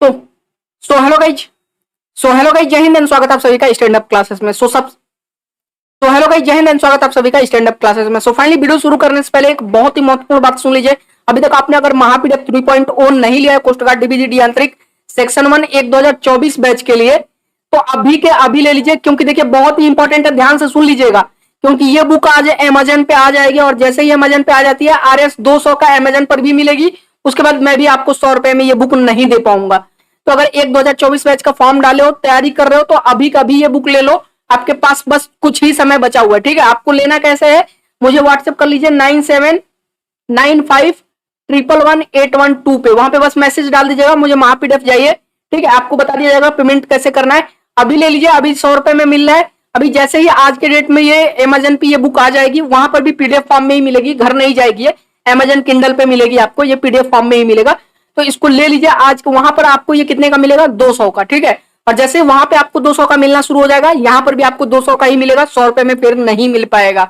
तो हेलो गाइज, जय हिंद एंड स्वागत आप सभी का स्टैंड अप क्लासेस में। हेलो गाइज, जय हिंद एंड स्वागत आप सभी का स्टैंड अप क्लासेस में। फाइनली वीडियो शुरू करने से पहले एक बहुत ही महत्वपूर्ण बात सुन लीजिए। अभी तक आपने अगर महापीडीएफ 3.0 नहीं लिया है, कोस्ट गार्ड डीबीजीडी आंतरिक सेक्शन 1 1 2024 बैच के लिए, तो अभी के अभी ले लीजिए, क्योंकि देखिए बहुत ही इंपॉर्टेंट है, ध्यान से सुन लीजिएगा, क्योंकि ये बुक आज अमेजन पे आ जाएगी, और जैसे ही अमेजन पे आ जाती है RS 200 का अमेजन पर भी मिलेगी, उसके बाद मैं भी आपको 100 रुपए में ये बुक नहीं दे पाऊंगा। तो अगर 1 2024 बैच का फॉर्म डाले हो, तैयारी कर रहे हो, तो अभी कभी ये बुक ले लो, आपके पास बस कुछ ही समय बचा हुआ है, ठीक है। आपको लेना कैसे है, मुझे व्हाट्सएप कर लीजिए 9795111812 पे, वहां पे बस मैसेज डाल दीजिएगा, मुझे महापीडीएफ चाहिए, ठीक है। आपको बता दिया जाएगा पेमेंट कैसे करना है। अभी ले लीजिए, अभी 100 रुपए में मिल रहा है। अभी जैसे ही आज के डेट में ये अमेजन पे ये बुक आ जाएगी, वहां पर भी पीडीएफ फॉर्म में ही मिलेगी, घर नहीं जाएगी, ये अमेजन किंडल पे मिलेगी आपको, ये पीडीएफ फॉर्म में ही मिलेगा। तो इसको ले लीजिए आज, वहां पर आपको ये कितने का मिलेगा, 200 का, ठीक है। और जैसे वहां पे आपको 200 का मिलना शुरू हो जाएगा, यहाँ पर भी आपको 200 का ही मिलेगा, 100 रुपए में फिर नहीं मिल पाएगा,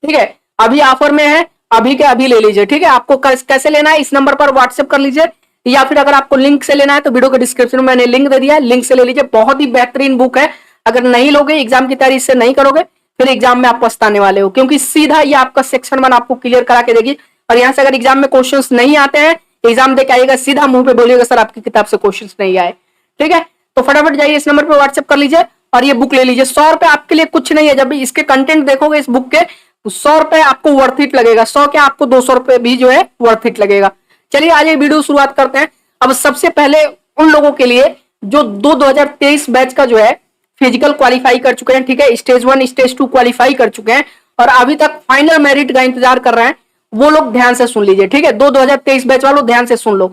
ठीक है। अभी ऑफर में है, अभी के अभी ले लीजिए, ठीक है। आपको कैसे लेना है, इस नंबर पर व्हाट्सएप कर लीजिए, या फिर अगर आपको लिंक से लेना है तो वीडियो के डिस्क्रिप्शन में मैंने लिंक दे दिया है, लिंक से ले लीजिए। बहुत ही बेहतरीन बुक है, अगर नहीं लोगे, एग्जाम की तैयारी इससे नहीं करोगे, फिर एग्जाम में आप पछताने वाले हो, क्योंकि सीधा ये आपका सेक्शन 1 आपको क्लियर करा के देगी। और यहाँ से अगर एग्जाम में क्वेश्चंस नहीं आते हैं, एग्जाम देके आइएगा, सीधा मुंह पे बोलिएगा सर आपकी किताब से क्वेश्चंस नहीं आए, ठीक है। तो फटाफट जाइए, इस नंबर पे व्हाट्सएप कर लीजिए और ये बुक ले लीजिए। 100 रुपए आपके लिए कुछ नहीं है, जब भी इसके कंटेंट देखोगे इस बुक के, तो 100 रुपए आपको वर्थ इट लगेगा, 100 क्या आपको 200 रुपए भी जो है वर्थ इट लगेगा। चलिए आज ये वीडियो शुरुआत करते हैं। अब सबसे पहले उन लोगों के लिए जो 2023 बैच का जो है फिजिकल क्वालिफाई कर चुके हैं, ठीक है, स्टेज 1 स्टेज 2 क्वालिफाई कर चुके हैं और अभी तक फाइनल मेरिट का इंतजार कर रहे हैं, वो लोग ध्यान से सुन लीजिए, ठीक है। 2023 बैच वालों ध्यान से सुन लो।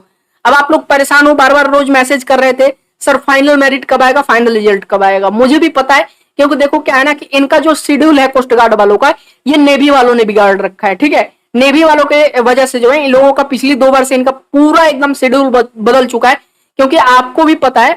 अब आप लोग परेशान हो, बार बार रोज मैसेज कर रहे थे सर फाइनल मेरिट कब आएगा, फाइनल रिजल्ट कब आएगा। मुझे भी पता है, क्योंकि देखो क्या है ना कि इनका जो शेड्यूल है कोस्ट गार्ड वालों का, ये नेवी वालों ने बिगाड़ रखा है, ठीक है। नेवी वालों के वजह से जो है इन लोगों का पिछली 2 बार से इनका पूरा एकदम शेड्यूल बदल चुका है, क्योंकि आपको भी पता है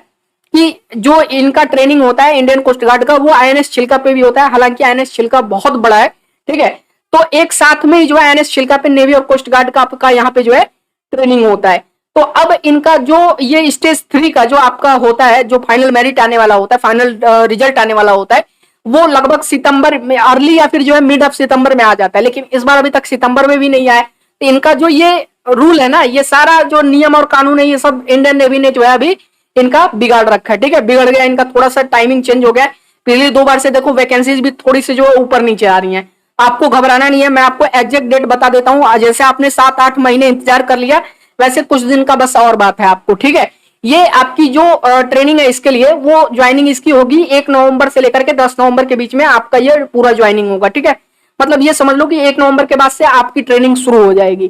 कि जो इनका ट्रेनिंग होता है इंडियन कोस्ट गार्ड का, वो आईएनएस चिल्का पे भी होता है। हालांकि आईएनएस चिल्का बहुत बड़ा है, ठीक है, तो एक साथ में जो है आईएनएस चिल्का पे नेवी और कोस्ट गार्ड का आपका यहाँ पे जो है ट्रेनिंग होता है। तो अब इनका जो ये स्टेज 3 का जो आपका होता है, जो फाइनल मेरिट आने वाला होता है, फाइनल रिजल्ट आने वाला होता है, वो लगभग सितंबर में अर्ली या फिर जो है मिड ऑफ सितंबर में आ जाता है। लेकिन इस बार अभी तक सितंबर में भी नहीं आया। तो इनका जो ये रूल है ना, ये सारा जो नियम और कानून है, ये सब इंडियन नेवी ने जो है अभी इनका बिगाड़ रखा है, ठीक है, बिगड़ गया इनका, थोड़ा सा टाइमिंग चेंज हो गया। पिछली 2 बार से देखो वैकेंसीज भी थोड़ी सी जो ऊपर नीचे आ रही हैं। आपको घबराना नहीं है, मैं आपको एग्जैक्ट डेट बता देता हूँ। जैसे आपने 7-8 महीने इंतजार कर लिया, वैसे कुछ दिन का बस और बात है आपको, ठीक है। ये आपकी जो ट्रेनिंग है इसके लिए, वो ज्वाइनिंग इसकी होगी 1 नवंबर से लेकर के 10 नवंबर के बीच में आपका ये पूरा ज्वाइनिंग होगा, ठीक है। मतलब ये समझ लो कि 1 नवंबर के बाद से आपकी ट्रेनिंग शुरू हो जाएगी,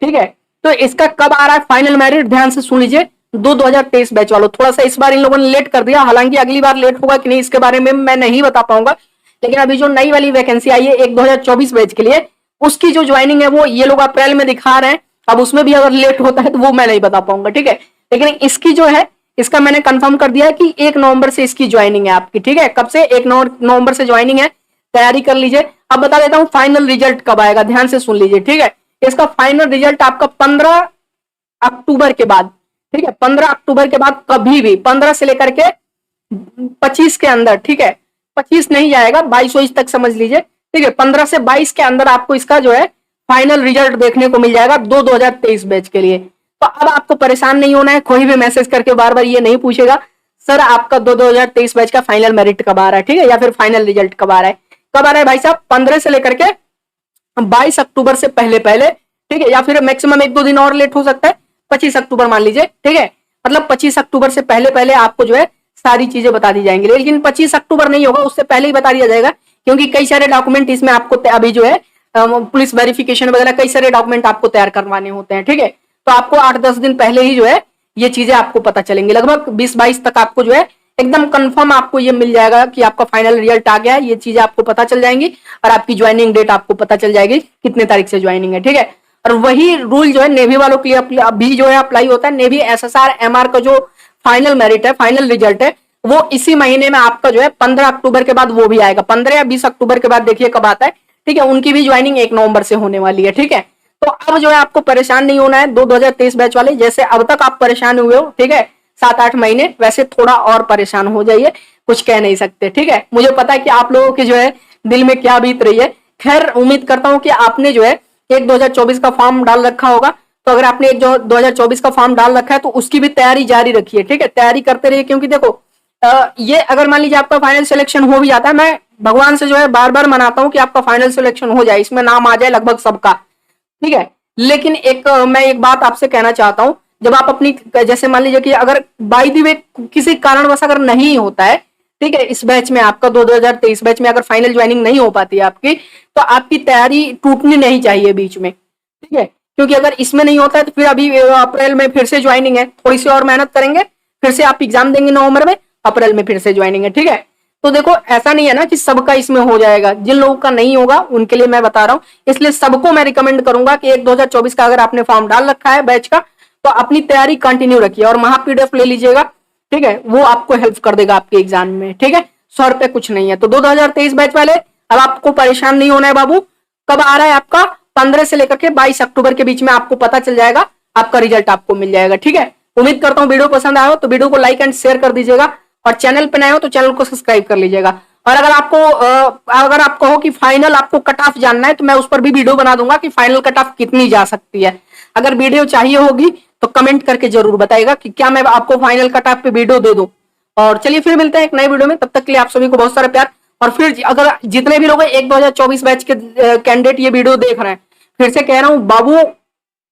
ठीक है। तो इसका कब आ रहा है फाइनल मेरिट, ध्यान से सुन लीजिए। 2023 बैच वालों, थोड़ा सा इस बार इन लोगों ने लेट कर दिया, हालांकि अगली बार लेट होगा कि नहीं इसके बारे में मैं नहीं बता पाऊंगा। लेकिन अभी जो नई वाली वैकेंसी आई है एक 2024 बैच के लिए, उसकी जो ज्वाइनिंग है वो ये लोग अप्रैल में दिखा रहे हैं। अब उसमें भी अगर लेट होता है तो वो मैं नहीं बता पाऊंगा, ठीक है। लेकिन इसकी जो है, इसका मैंने कंफर्म कर दिया है कि 1 नवंबर से इसकी ज्वाइनिंग है आपकी, ठीक है। कब से? 1 नवंबर से ज्वाइनिंग है, तैयारी कर लीजिए। अब बता देता हूं फाइनल रिजल्ट कब आएगा, ध्यान से सुन लीजिए, ठीक है। इसका फाइनल रिजल्ट आपका 15 अक्टूबर के बाद, ठीक है, 15 अक्टूबर के बाद कभी भी 15 से लेकर के 25 के अंदर, ठीक है, 25 नहीं जाएगा, 22 तक समझ लीजिए, ठीक है, 15 से 22 के अंदर आपको इसका जो है फाइनल रिजल्ट देखने को मिल जाएगा 2023 बैच के लिए। तो अब आपको परेशान नहीं होना है, कोई भी मैसेज करके बार बार ये नहीं पूछेगा सर आपका 2023 बैच का फाइनल मेरिट कब आ रहा है, ठीक है, या फिर फाइनल रिजल्ट कब आ रहा है। कब आ रहा है भाई साहब? 15 से लेकर के 22 अक्टूबर से पहले पहले, ठीक है, या फिर मैक्सिमम 1-2 दिन और लेट हो सकता है, 25 अक्टूबर मान लीजिए, ठीक है। मतलब 25 अक्टूबर से पहले पहले आपको जो है सारी चीजें बता दी जाएंगी। लेकिन 25 अक्टूबर नहीं होगा, उससे पहले ही बता दिया जाएगा, क्योंकि कई सारे डॉक्यूमेंट इसमें आपको अभी जो है पुलिस वेरिफिकेशन वगैरह कई सारे डॉक्यूमेंट आपको तैयार करवाने होते हैं, ठीक है। तो आपको 8-10 दिन पहले ही जो है ये चीजें आपको पता चलेंगी। लगभग 20-22 तक आपको जो है एकदम कंफर्म आपको ये मिल जाएगा कि आपका फाइनल रिजल्ट आ गया है। ये चीजें आपको पता चल जाएंगी और आपकी ज्वाइनिंग डेट आपको पता चल जाएगी कितने तारीख से ज्वाइनिंग है, ठीक है। और वही रूल जो है नेवी वालों के लिए अभी जो है अप्लाई होता है। नेवी एसएसआर एमआर का जो फाइनल मेरिट है, फाइनल रिजल्ट है, वो इसी महीने में आपका जो है 15 अक्टूबर के बाद वो भी आएगा। 15 या 20 अक्टूबर के बाद देखिए कब आता है, ठीक है। उनकी भी ज्वाइनिंग 1 नवंबर से होने वाली है, ठीक है। तो अब जो है आपको परेशान नहीं होना है 2023 बैच वाले, जैसे अब तक आप परेशान हुए हो, ठीक है, 7-8 महीने, वैसे थोड़ा और परेशान हो जाइए, कुछ कह नहीं सकते, ठीक है। मुझे पता है कि आप लोगों के जो है दिल में क्या बीत रही है। खैर उम्मीद करता हूं कि आपने जो है एक 2024 का फॉर्म डाल रखा होगा। तो अगर आपने एक जो 2024 का फॉर्म डाल रखा है तो उसकी भी तैयारी जारी रखिए, ठीक है, तैयारी करते रहिए। क्योंकि देखो ये अगर मान लीजिए आपका फाइनल सिलेक्शन हो भी जाता है, मैं भगवान से जो है बार बार मनाता हूं कि आपका फाइनल सिलेक्शन हो जाए, इसमें नाम आ जाए लगभग सबका, ठीक है। लेकिन मैं एक बात आपसे कहना चाहता हूं, जब आप अपनी जैसे मान लीजिए कि अगर बाय द वे किसी कारणवश अगर नहीं होता है, ठीक है, इस बैच में आपका 2023 बैच में अगर फाइनल ज्वाइनिंग नहीं हो पाती है आपकी, तो आपकी तैयारी टूटनी नहीं चाहिए बीच में, ठीक है। क्योंकि अगर इसमें नहीं होता है तो फिर अभी अप्रैल में फिर से ज्वाइनिंग है, थोड़ी सी और मेहनत करेंगे, फिर से आप एग्जाम देंगे नवंबर में, अप्रैल में फिर से ज्वाइनिंग है, ठीक है। तो देखो ऐसा नहीं है ना कि सबका इसमें हो जाएगा, जिन लोगों का नहीं होगा उनके लिए मैं बता रहा हूं। इसलिए सबको मैं रिकमेंड करूंगा कि एक 2024 का अगर आपने फॉर्म डाल रखा है बैच का, तो अपनी तैयारी कंटिन्यू रखिए और महा पीडीएफ ले लीजिएगा, ठीक है, वो आपको हेल्प कर देगा आपके एग्जाम में, ठीक है। 100 रुपए कुछ नहीं है। तो 2023 बैच वाले अब आपको परेशान नहीं होना है बाबू। कब आ रहा है आपका? 15 से लेकर के 22 अक्टूबर के बीच में आपको पता चल जाएगा, आपका रिजल्ट आपको मिल जाएगा, ठीक है। उम्मीद करता हूं वीडियो पसंद आया हो तो वीडियो को लाइक एंड शेयर कर दीजिएगा और चैनल पे नए हो तो चैनल को सब्सक्राइब कर लीजिएगा। और अगर आप कहो कि फाइनल आपको कट ऑफ जानना है तो मैं उस पर भी वीडियो बना दूंगा कि फाइनल कट ऑफ कितनी जा सकती है। अगर वीडियो चाहिए होगी तो कमेंट करके जरूर बताइएगा कि क्या मैं आपको फाइनल कट ऑफ पे वीडियो दे दूं। और चलिए फिर मिलते हैं एक नए वीडियो में, तब तक के लिए आप सभी को बहुत सारा प्यार। और फिर अगर जितने भी लोग एक 2024 बैच के कैंडिडेट ये वीडियो देख रहे हैं, फिर से कह रहा हूं बाबू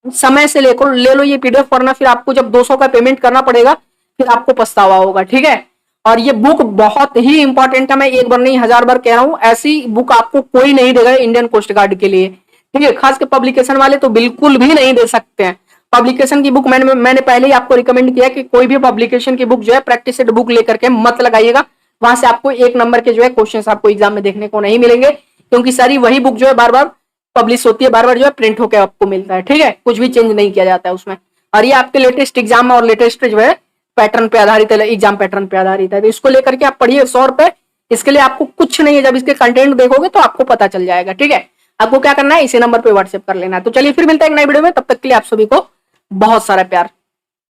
समय से ले लो ये पीडीएफ, वरना फिर आपको जब 200 का पेमेंट करना पड़ेगा फिर आपको पछतावा होगा, ठीक है। और ये बुक बहुत ही इंपॉर्टेंट है, मैं एक बार नहीं 1000 बार कह रहा हूं, ऐसी बुक आपको कोई नहीं देगा इंडियन कोस्ट गार्ड के लिए, ठीक है। खास के पब्लिकेशन वाले तो बिल्कुल भी नहीं दे सकते हैं। पब्लिकेशन की बुक मैंने पहले ही आपको रिकमेंड किया कि कोई भी पब्लिकेशन की बुक जो है प्रैक्टिस सेट बुक लेकर के मत लगाइएगा, वहां से आपको एक नंबर के जो है क्वेश्चन आपको एग्जाम में देखने को नहीं मिलेंगे, क्योंकि सारी वही बुक जो है बार बार पब्लिश होती है, बार बार जो है प्रिंट होकर आपको मिलता है, ठीक है। कुछ भी चेंज नहीं किया जाता है उसमें। और ये आपके लेटेस्ट एग्जाम और लेटेस्ट जो है पैटर्न पे आधारित है, एग्जाम पैटर्न पे आधारित है, तो इसको लेकर के आप पढ़िए 100 रुपए। इसके लिए आपको कुछ नहीं है, जब इसके कंटेंट देखोगे तो आपको पता चल जाएगा, ठीक है। आपको क्या करना है, इसी नंबर पे व्हाट्सएप कर लेना है। तो चलिए फिर मिलता है एक नई वीडियो में, तब तक के लिए आप सभी को बहुत सारा प्यार।